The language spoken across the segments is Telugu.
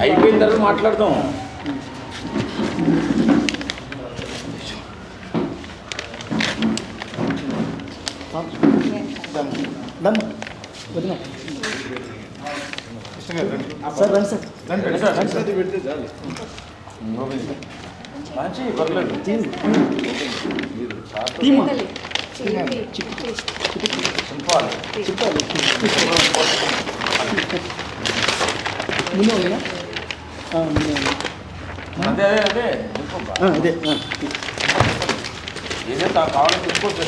అయిపోయిన తర్వాత మాట్లాడదాం. మంచి పర్లేదు. అదే అదే అదే ఏదో కావాలని చెప్పుకోవచ్చు.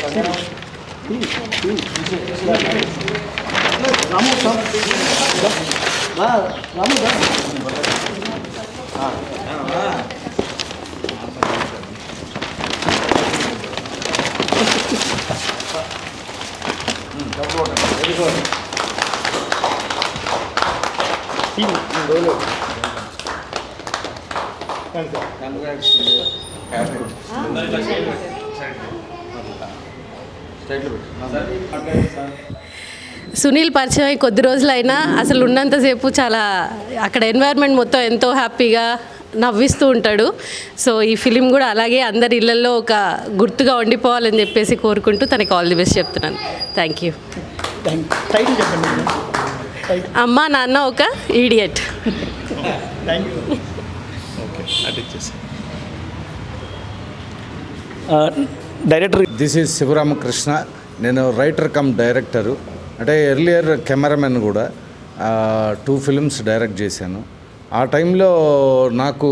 సునీల్ పరిచయం అయి కొద్ది రోజులైనా అసలు ఉన్నంతసేపు చాలా అక్కడ ఎన్వైర్న్మెంట్ మొత్తం ఎంతో హ్యాపీగా నవ్విస్తూ ఉంటాడు. సో ఈ ఫిలిం కూడా అలాగే అందరి ఇళ్లలో ఒక గుర్తుగా ఉండిపోవాలని చెప్పేసి కోరుకుంటూ తనకి ఆల్ ది బెస్ట్ చెప్తున్నాను. Thank you. అమ్మ నాన్న ఒక idiot. Director this is Sivaramakrishna. నేను రైటర్ కమ్ డైరెక్టరు, అంటే ఎర్లియర్ కెమెరామెన్ కూడా 2 ఫిల్మ్స్ డైరెక్ట్ చేశాను. ఆ టైంలో నాకు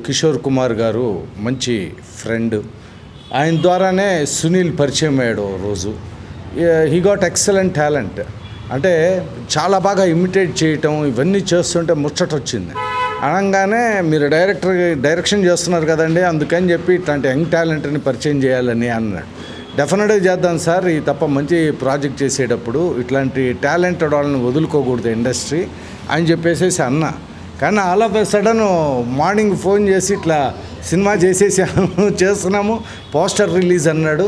కిషోర్ కుమార్ గారు మంచి ఫ్రెండ్. ఆయన ద్వారానే సునీల్ పరిచయం అయ్యాడు రోజు. He got excellent talent. అంటే చాలా బాగా ఇమిటేట్ చేయటం ఇవన్నీ చేస్తుంటే ముచ్చట వచ్చింది. అనగానే మీరు డైరెక్షన్ చేస్తున్నారు కదండి, అందుకని చెప్పి ఇట్లాంటి యంగ్ టాలెంట్ని పరిచయం చేయాలని అన్నాడు. డెఫినెట్గా చేద్దాం సార్, ఈ తప్ప మంచి ప్రాజెక్ట్ చేసేటప్పుడు ఇట్లాంటి టాలెంటెడ్ వాళ్ళని వదులుకోకూడదు ఇండస్ట్రీ అని చెప్పేసి అన్న. కానీ all of a sudden morning phone చేసి ఇట్లా సినిమా చేస్తున్నాము, పోస్టర్ రిలీజ్ అన్నాడు.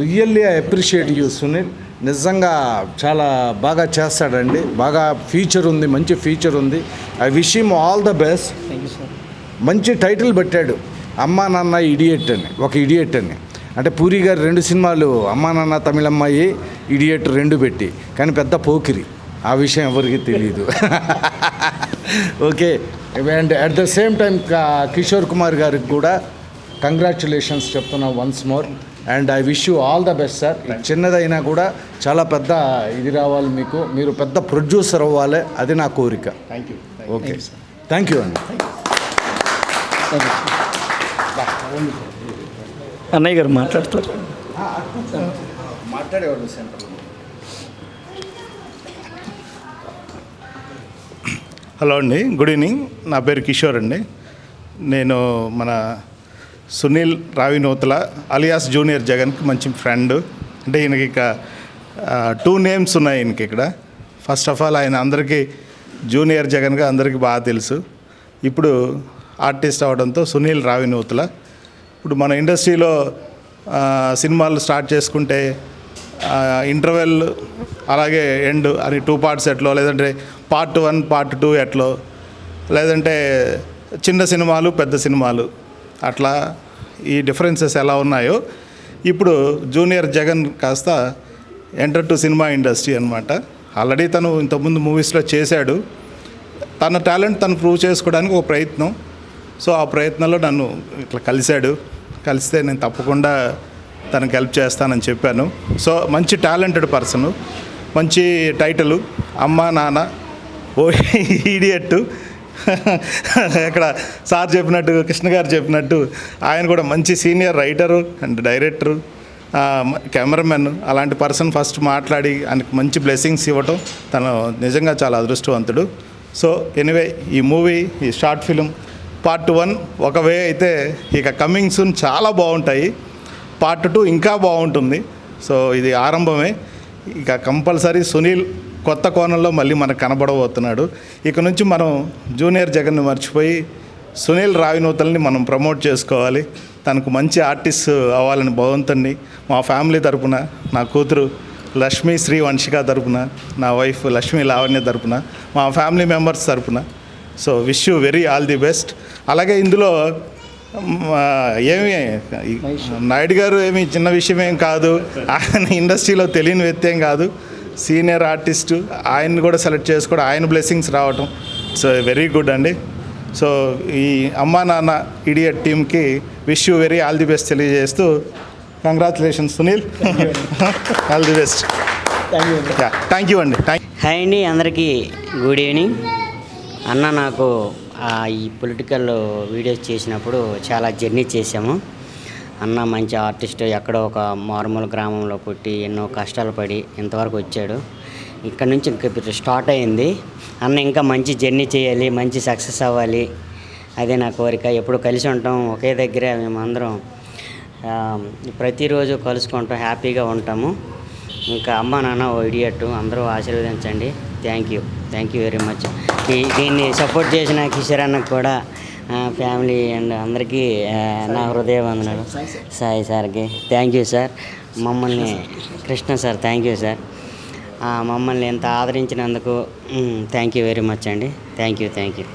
Really I appreciate you Sunil. నిజంగా చాలా బాగా చేస్తాడండి, బాగా ఫ్యూచర్ ఉంది, మంచి ఫ్యూచర్ ఉంది. I wish him all the best. మంచి టైటిల్ పెట్టాడు, అమ్మా నాన్న ఇడియట్ అని. ఒక ఇడియట్ అని అంటే పూరి గారు 2 సినిమాలు అమ్మా నాన్న తమిళమ్మాయి ఇడియట్ 2 పెట్టి, కానీ పెద్ద పోకిరి, ఆ విషయం ఎవరికి తెలియదు. Okay. And at the same time Kishore Kumar గారికి కూడా కంగ్రాచులేషన్స్ చెప్తున్నా once more. And I wish you all the best sir. చిన్నదైనా కూడా చాలా పెద్ద ఇది రావాలి మీకు, మీరు పెద్ద ప్రొడ్యూసర్ అవ్వాలి, అది నా కోరిక. Thank you. Okay, thank you అండి. అన్నయ్య గారు మాట్లాడతారు. మాట్లాడేవాడు సెంటర్లో. హలో అండి, గుడ్ ఈవినింగ్. నా పేరు కిషోర్ అండి. నేను మన సునీల్ రావినూతల అలియాస్ జూనియర్ జగన్కి మంచి ఫ్రెండ్. అంటే ఈయనకి ఇక 2 నేమ్స్ ఉన్నాయి ఈయనకి ఇక్కడ. ఫస్ట్ ఆఫ్ ఆల్ ఆయన అందరికీ జూనియర్ జగన్గా అందరికీ బాగా తెలుసు. ఇప్పుడు ఆర్టిస్ట్ అవడంతో సునీల్ రావినూతల. ఇప్పుడు మన ఇండస్ట్రీలో సినిమాలు స్టార్ట్ చేసుకుంటే ఇంటర్వెల్ అలాగే ఎండ్ అని 2 పార్ట్స్ ఎట్లో, లేదంటే పార్ట్ 1 పార్ట్ 2 ఎట్లో, లేదంటే చిన్న సినిమాలు పెద్ద సినిమాలు, అట్లా ఈ డిఫరెన్సెస్ ఎలా ఉన్నాయో ఇప్పుడు జూనియర్ జగన్ కాస్త ఎంటర్ టు సినిమా ఇండస్ట్రీ అనమాట. ఆల్రెడీ తను ఇంతకుముందు మూవీస్లో చేశాడు. తన టాలెంట్ తను ప్రూవ్ చేసుకోవడానికి ఒక ప్రయత్నం. సో ఆ ప్రయత్నంలో నన్ను ఇట్లా కలిస్తే నేను తప్పకుండా తనకు హెల్ప్ చేస్తానని చెప్పాను. సో మంచి టాలెంటెడ్ పర్సను, మంచి టైటిల్ అమ్మా నాన్న ఓ ఈడియట్. ఇక్కడ సార్ చెప్పినట్టు, కృష్ణ గారు చెప్పినట్టు ఆయన కూడా మంచి senior writer and director, cameraman. అలాంటి పర్సన్ ఫస్ట్ మాట్లాడి ఆయనకు మంచి బ్లెస్సింగ్స్ ఇవ్వటం తను నిజంగా చాలా అదృష్టవంతుడు. సో ఎనీవే, ఈ మూవీ, ఈ షార్ట్ ఫిలిం పార్ట్ 1 ఒక వే అయితే, ఇక కమింగ్ సూన్ చాలా బాగుంటాయి. పార్ట్ 2 ఇంకా బాగుంటుంది. సో ఇది ఆరంభమే. ఇక కంపల్సరీ సునీల్ కొత్త కోణంలో మళ్ళీ మనకు కనబడబోతున్నాడు. ఇక నుంచి మనం జూనియర్ జగన్ని మర్చిపోయి సునీల్ రావినూతల్ని మనం ప్రమోట్ చేసుకోవాలి. తనకు మంచి ఆర్టిస్ట్ అవ్వాలని భగవంతుని మా ఫ్యామిలీ తరపున, నా కూతురు లక్ష్మీ శ్రీ వంశిక తరపున, నా వైఫ్ లక్ష్మీ లావణ్య తరపున, మా ఫ్యామిలీ మెంబర్స్ తరపున so wish you very all the best. అలాగే ఇందులో ఏమి నాయుడు గారు ఏమి చిన్న విషయం ఏం కాదు, ఆయన ఇండస్ట్రీలో తెలియని వ్యక్తి ఏం కాదు, సీనియర్ ఆర్టిస్టు. ఆయన్ని కూడా సెలెక్ట్ చేసుకోవడం, ఆయన బ్లెస్సింగ్స్ రావటం, సో వెరీ గుడ్ అండి. సో ఈ అమ్మా నాన్న ఇడియట్ టీమ్కి wish you very all the best తెలియజేస్తూ congratulations Sunil, all the best. Thank you అండి. హాయ్ అండి, అందరికీ గుడ్ ఈవినింగ్. అన్న నాకు ఈ పొలిటికల్ వీడియోస్ చేసినప్పుడు చాలా జర్నీ చేశాము. అన్న మంచి ఆర్టిస్ట్, ఎక్కడో ఒక మారుమూల గ్రామంలో పుట్టి ఎన్నో కష్టాలు పడి ఇంతవరకు వచ్చాడు. ఇక్కడ నుంచి ఇంకా స్టార్ట్ అయింది. అన్న ఇంకా మంచి జర్నీ చేయాలి, మంచి సక్సెస్ అవ్వాలి, అదే నా కోరిక. ఎప్పుడు కలిసి ఉంటాం, ఒకే దగ్గర మేమందరం ప్రతిరోజు కలుసుకుంటాం, హ్యాపీగా ఉంటాము. ఇంకా అమ్మ నాన్న ఓ ఇడియట్, అందరూ ఆశీర్వదించండి. Thank you very much. దీన్ని సపోర్ట్ చేసిన కిషోర్ అన్నకు కూడా, ఫ్యామిలీ అండ్ అందరికీ నా హృదయవందనాలు. సాయి సార్కి థ్యాంక్ యూ సార్. మమ్మల్ని Krishna sir thank you sir. మమ్మల్ని ఎంత ఆదరించినందుకు థ్యాంక్ యూ వెరీ మచ్ అండి. Thank you.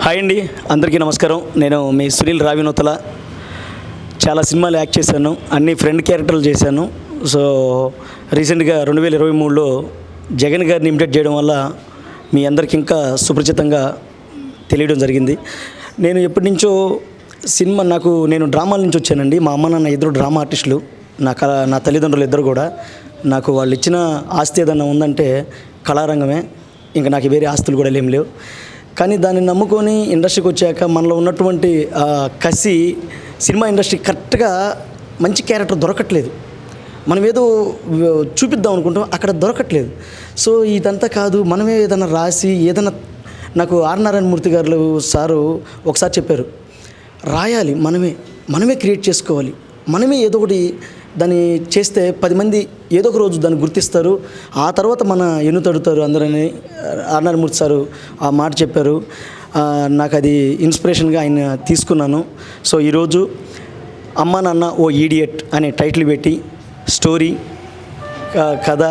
హాయ్ అండి, అందరికీ నమస్కారం. నేను మీ సునీల్ రావినూతల. చాలా సినిమాలు యాక్ట్ చేశాను, అన్ని ఫ్రెండ్ క్యారెక్టర్లు చేశాను. సో రీసెంట్గా 2023లో జగన్ గారిని ఇమిటేట్ చేయడం వల్ల మీ అందరికీ ఇంకా సుపరిచితంగా తెలియడం జరిగింది. నేను ఎప్పటి నుంచో నేను డ్రామాల నుంచి వచ్చానండి. మా అమ్మ నాన్న ఇద్దరు డ్రామా ఆర్టిస్టులు. నా తల్లిదండ్రులు ఇద్దరు కూడా. నాకు వాళ్ళు ఇచ్చిన ఆస్తి ఏదన్నా ఉందంటే కళారంగమే. ఇంకా నాకు వేరే ఆస్తులు కూడా ఏం లేవు. కానీ దాన్ని నమ్ముకొని ఇండస్ట్రీకి వచ్చాక మనలో ఉన్నటువంటి కసి, సినిమా ఇండస్ట్రీ కరెక్ట్గా మంచి క్యారెక్టర్ దొరకట్లేదు. మనం ఏదో చూపిద్దాం అనుకుంటాం, అక్కడ దొరకట్లేదు. సో ఇదంతా కాదు, మనమే ఏదైనా రాసి ఏదైనా, నాకు ఆర్ నారాయణమూర్తి గారు సారు ఒకసారి చెప్పారు, రాయాలి, మనమే క్రియేట్ చేసుకోవాలి, మనమే ఏదో ఒకటి దాన్ని చేస్తే 10 మంది ఏదో ఒక రోజు దాన్ని గుర్తిస్తారు, ఆ తర్వాత మన ఎన్నుతడుతారు అందరని ఆర్ నారాయణమూర్తి సారు ఆ మాట చెప్పారు. నాకు అది ఇన్స్పిరేషన్గా ఆయన తీసుకున్నాను. సో ఈరోజు అమ్మా నాన్న ఓ ఈడియట్ అనే టైటిల్ పెట్టి స్టోరీ, కథ,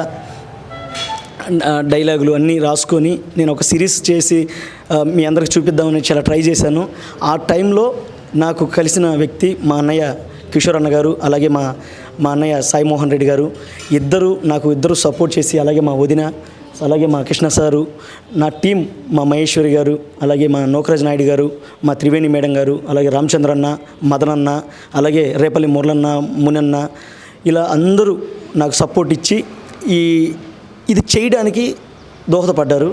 డైలాగులు అన్నీ రాసుకొని నేను ఒక సిరీస్ చేసి మీ అందరికి చూపిద్దామని చాలా ట్రై చేశాను. ఆ టైంలో నాకు కలిసిన వ్యక్తి మా అన్నయ్య కిషోర్ అన్న గారు, అలాగే మా అన్నయ్య సాయి మోహన్ రెడ్డి గారు. ఇద్దరు సపోర్ట్ చేసి, అలాగే మా వదిన, అలాగే మా కృష్ణ సారు, నా టీం, మా మహేశ్వరి గారు, అలాగే మా నోకరాజ్ నాయుడు గారు, మా త్రివేణి మేడం గారు, అలాగే రామచంద్రన్న, మదనన్న, అలాగే రేపల్లి మురళన్న, మునన్న, ఇలా అందరూ నాకు సపోర్ట్ ఇచ్చి ఇది చేయడానికి దోహదపడ్డారు.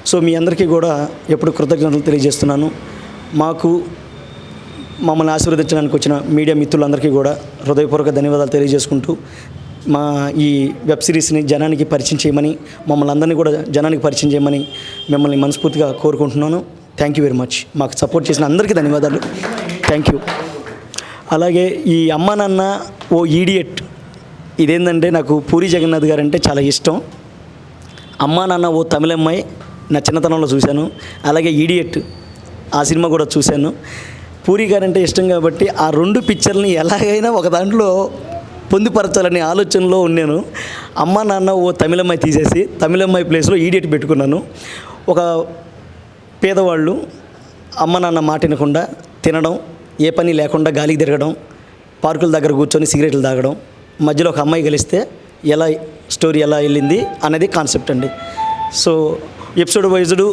సో మీ అందరికీ కూడా ఎప్పుడు కృతజ్ఞతలు తెలియజేస్తున్నాను. మమ్మల్ని ఆశీర్వదించడానికి వచ్చిన మీడియా మిత్రులందరికీ కూడా హృదయపూర్వక ధన్యవాదాలు తెలియజేసుకుంటూ, మా ఈ వెబ్ సిరీస్ని జనానికి పరిచయం చేయమని, మమ్మల్ని అందరినీ కూడా జనానికి పరిచయం చేయమని మిమ్మల్ని మనస్ఫూర్తిగా కోరుకుంటున్నాను. Thank you very much. మాకు సపోర్ట్ చేసిన అందరికీ ధన్యవాదాలు. Thank you. అలాగే ఈ అమ్మా నాన్న ఓ ఈడియట్, ఇదేంటంటే నాకు పూరి జగన్నాథ్ గారు అంటే చాలా ఇష్టం. అమ్మా నాన్న ఓ తమిళమ్మాయి నా చిన్నతనంలో చూశాను. అలాగే ఈడియట్ ఆ సినిమా కూడా చూశాను. పూరి గారంటే ఇష్టం కాబట్టి ఆ 2 పిక్చర్ని ఎలాగైనా ఒక దాంట్లో పొందుపరచాలనే ఆలోచనలో ఉన్నాను. అమ్మా నాన్న ఓ తమిళమ్మాయి తీసేసి తమిళమ్మాయి ప్లేస్లో ఈడియట్ పెట్టుకున్నాను. ఒక పేదవాళ్ళు అమ్మ నాన్న మాట వినకుండా తినడం, ఏ పని లేకుండా గాలికి తిరగడం, పార్కుల దగ్గర కూర్చొని సిగరెట్లు తాగడం, మధ్యలో ఒక అమ్మాయి కలిస్తే స్టోరీ ఎలా వెళ్ళింది అనేది కాన్సెప్ట్ అండి. సో ఎపిసోడ్ వైజ్డ్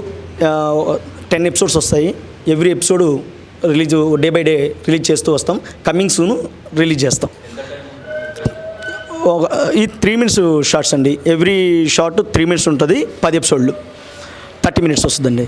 10 ఎపిసోడ్స్ వస్తాయి. Every episode day by day release చేస్తూ వస్తాం. కమింగ్ సూన్ రిలీజ్ చేస్తాం. ఈ 3 minutes షార్ట్స్ అండి. ఎవ్రీ షార్ట్ 3 minutes ఉంటుంది. 10 ఎపిసోడ్లు 30 minutes వస్తుందండి.